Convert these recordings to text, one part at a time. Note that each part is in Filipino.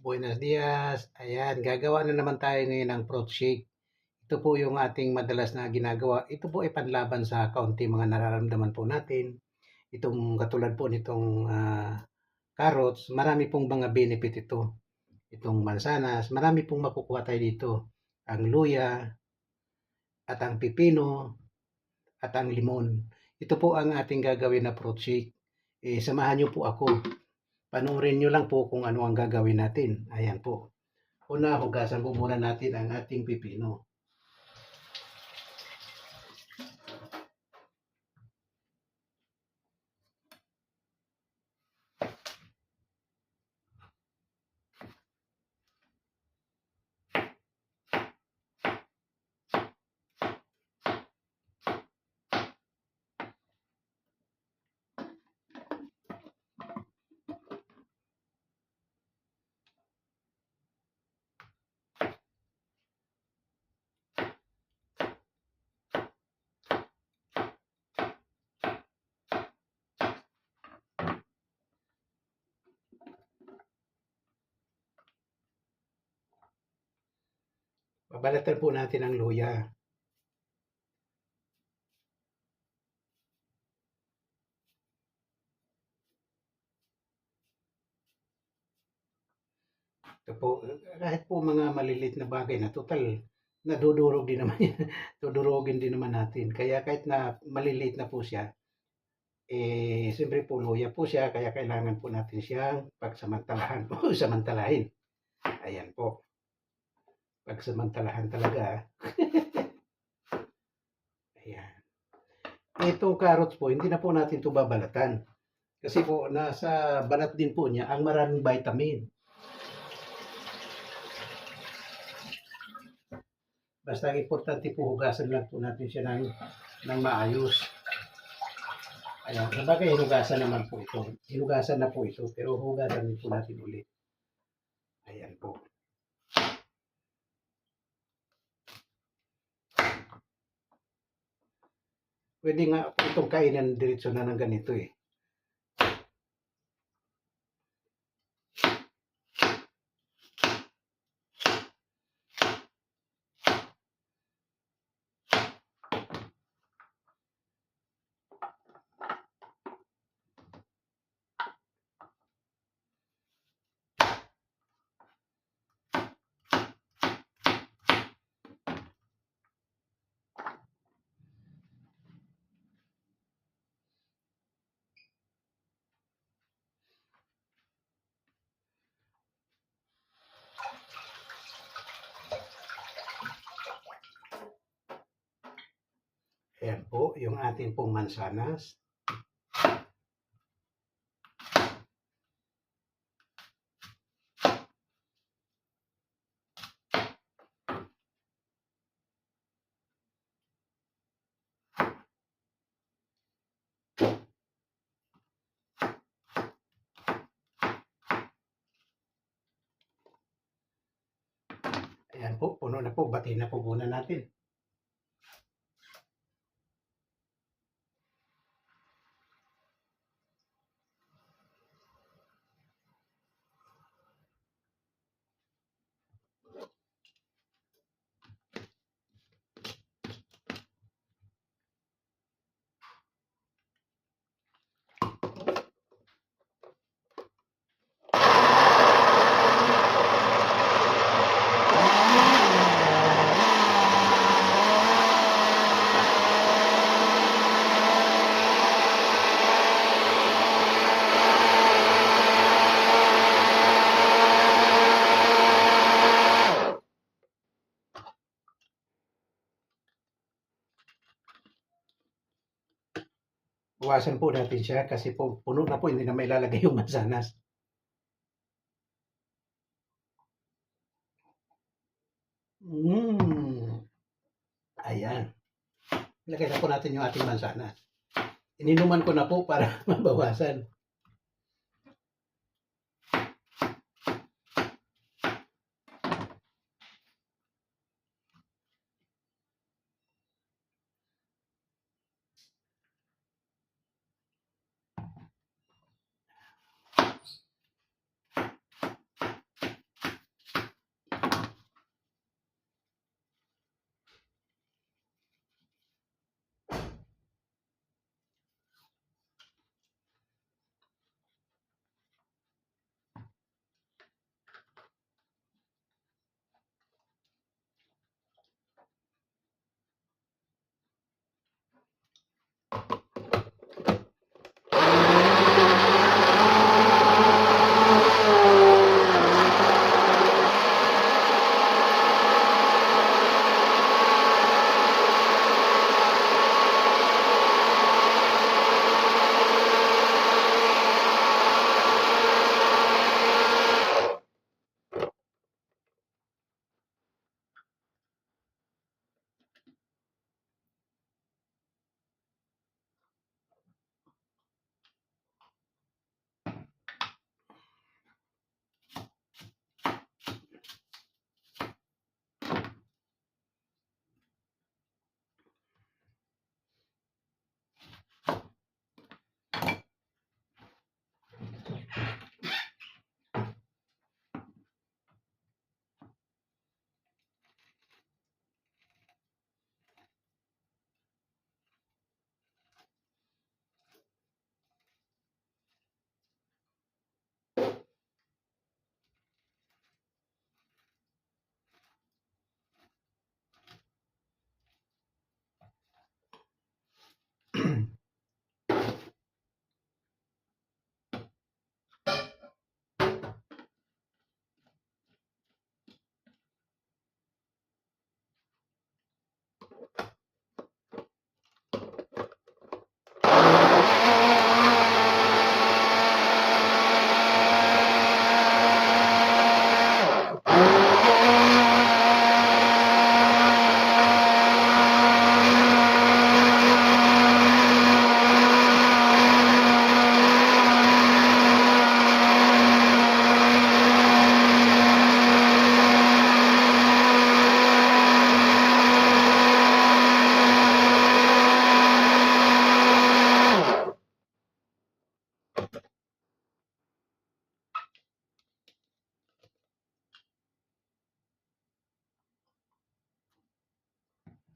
Buenos dias. Ayan, gagawa na naman tayo ngayon ng fruit shake. Ito po yung ating madalas na ginagawa. Ito po ay panlaban sa kaunting mga nararamdaman po natin. Itong katulad po nitong carrots, marami pong mga benefit ito. Itong mansanas, marami pong makukuha tayo dito. Ang luya, at ang pipino, at ang limon. Ito po ang ating gagawin na fruit shake. Samahan niyo po ako. Panoorin nyo lang po kung ano ang gagawin natin. Ayan po. Una, hugasan po muna natin ang ating pipino. Babalatan po natin ang luya. Ito po, kahit po mga maliliit na bagay na total, nadudurog din naman yan. Dudurogin din naman natin. Kaya kahit na maliliit na po siya, siyempre po luya po siya, kaya kailangan po natin siyang pagsamantalahan po, samantalahin. Ayan po. Pagsamantalahan talaga. Ayan. Itong carrots po, hindi na po natin ito babalatan. Kasi po, nasa balat din po niya ang maraming vitamin. Basta ang importante po, hugasan lang po natin siya ng maayos. Ayan, sabagay hinugasan naman po ito. Hinugasan na po ito, pero hugasan din po natin ulit. Ayan po. Pwede nga po itong kainan diretso na ng ganito eh. Ayan po, yung ating pong mansanas. Ayan po, puno na po. Batiin na po muna natin. Buwasan po natin siya kasi po puno na po, hindi na may lalagay yung mansanas. Ayan. Ilagay na po natin yung ating mansanas. Ininuman ko na po para mabawasan.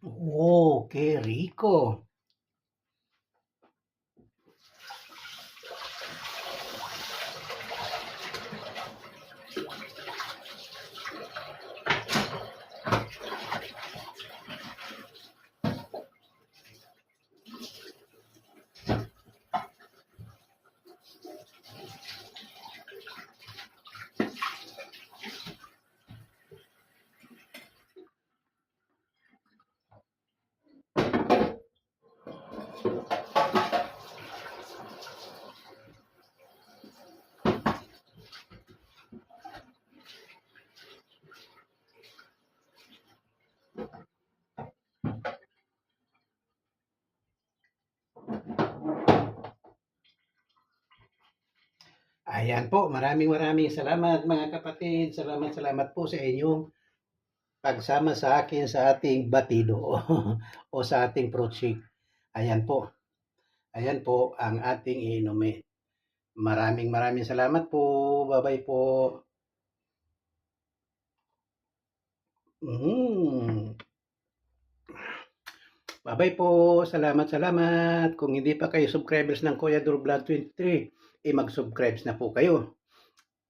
Oh, qué rico. Ayan po, maraming salamat mga kapatid. Salamat po sa inyong pagsama sa akin sa ating batido o sa ating fruit shake. Ayan po. Ayan po ang ating iinumin. Maraming salamat po. Bye-bye po. Mm. Bye-bye po. Salamat. Kung hindi pa kayo subscribers ng Kuya Dur Vlog 23, mag-subscribe na po kayo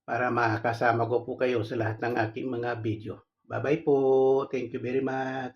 para makakasama ko po kayo sa lahat ng aking mga video. Bye-bye po. Thank you very much.